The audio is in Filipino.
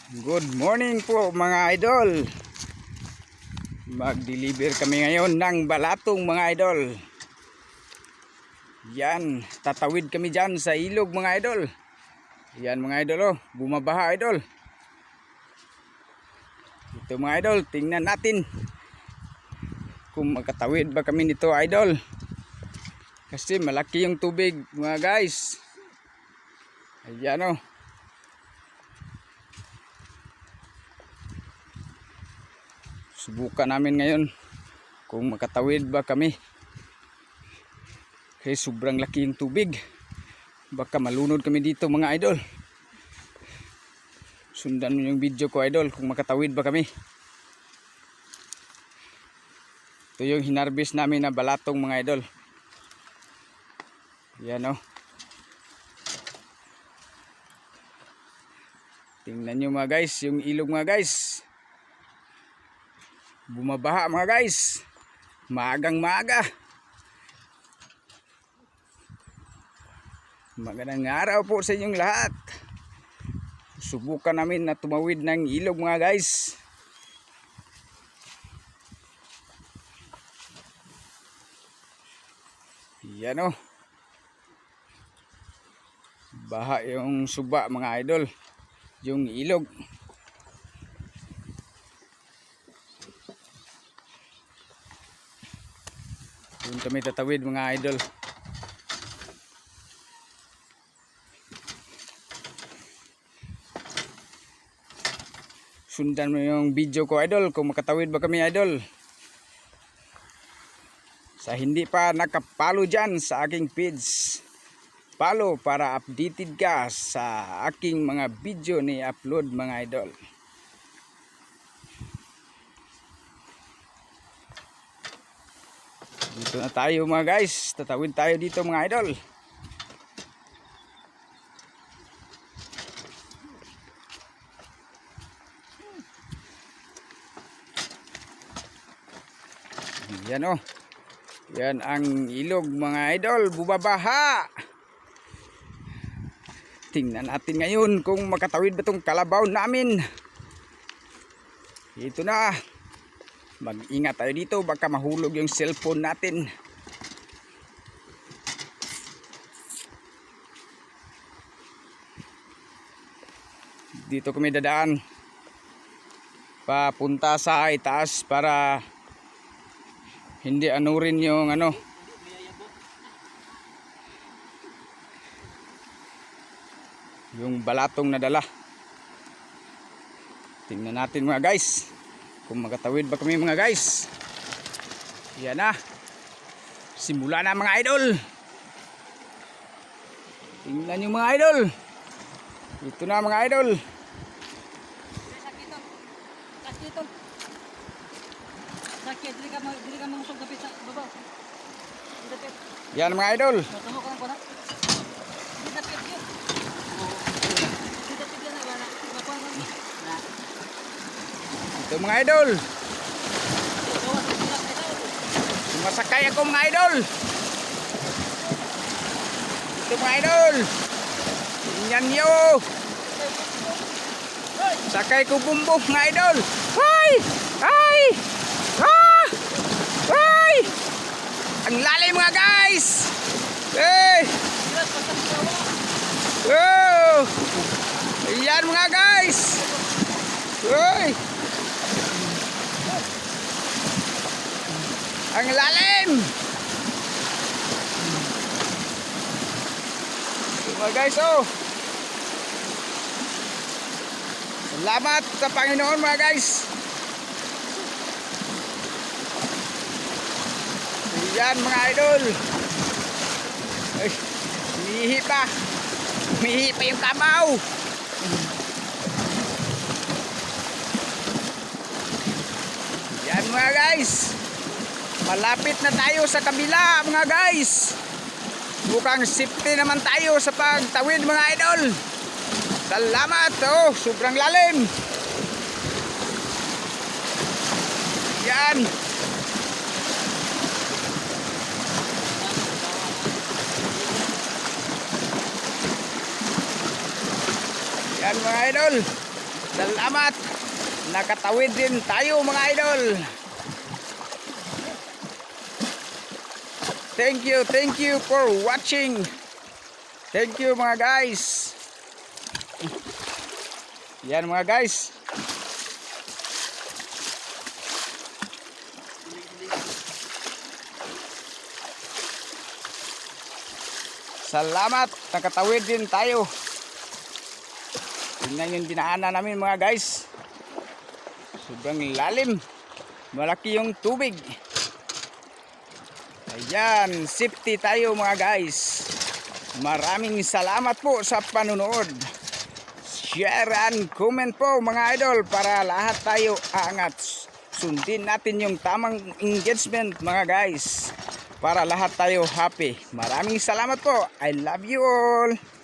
Good morning po mga idol. Mag-deliver kami ngayon ng balatong mga idol. Yan, tatawid kami dyan sa ilog mga idol. Yan mga idol, oh, bumabaha idol. Ito mga idol, tingnan natin kung makatawid ba kami nito idol. Kasi malaki yung tubig mga guys. Ayan oh. Subukan namin ngayon kung makatawid ba kami. Kasi sobrang laki yung tubig. Baka malunod kami dito mga idol. Sundan mo yung video ko idol kung makatawid ba kami. Ito yung hinarbis namin na balatong mga idol. Yan o. Tingnan nyo mga guys, yung ilog mga guys. Bumabaha mga guys. Maagang maaga. Magandang araw po sa inyong lahat. Subukan namin na tumawid ng ilog mga guys. Yan o. Baha yung suba mga idol. Yung ilog. Doon kami tatawid mga idol. Sundan mo yung video ko idol kung makatawid ba kami idol. Sa hindi pa nakapalo dyan sa aking page, follow para updated ka sa aking mga video ni upload mga idol. Dito na tayo mga guys, tatawid tayo dito mga idol. Yan o. Yan ang ilog mga idol, bubabaha. Tingnan natin ngayon kung makatawid ba itong kalabaw namin. Ito na. Mag-ingat tayo dito, baka mahulog yung cellphone natin. Dito kami dadaan papunta sa itaas para hindi anurin yung yung balatong nadala. Tingnan natin mga guys kung makatawid ba kami mga guys. Yan na. Simula na mga idol. Tingnan yung mga idol. Ito na mga idol. Sakit, dili ka mangusog dapit sa baba. Dapit. Yan mga idol. Tamo ko lang ko na. Dapit yun. Dapit yan wala. Makuha ko. Ito mga idol. Sumasakay ako mga idol. Ito mga idol. Tingnan nyo. Sakay ko bumbong mga idol. Hay! Hay! Ah! Hay! Ang lalim mga guys. Hey! Oh! Ayan mga guys. Hey! Ang lalim. Mga guys, oh. Salamat sa Panginoon mga guys. Yan mga idol. Ay, umihi pa. Umihi pa yung kabaw. Yan mga guys. Malapit na tayo sa kabila mga guys. Mukhang safety naman tayo sa pagtawid mga idol. Salamat. Oh, sobrang lalim. Yan. Yan mga idol. Salamat. Nakatawid din tayo mga idol. Thank you for watching. Thank you mga guys. Yan mga guys. Salamat, nakatawid din tayo. Tingnan yung dinaanan namin mga guys. Sobrang lalim. Malaki yung tubig. Ayan, safety tayo mga guys. Maraming salamat po sa panonood. Share and comment po mga idol para lahat tayo aangat. Sundin natin yung tamang engagement mga guys. Para lahat tayo happy. Maraming salamat po. I love you all.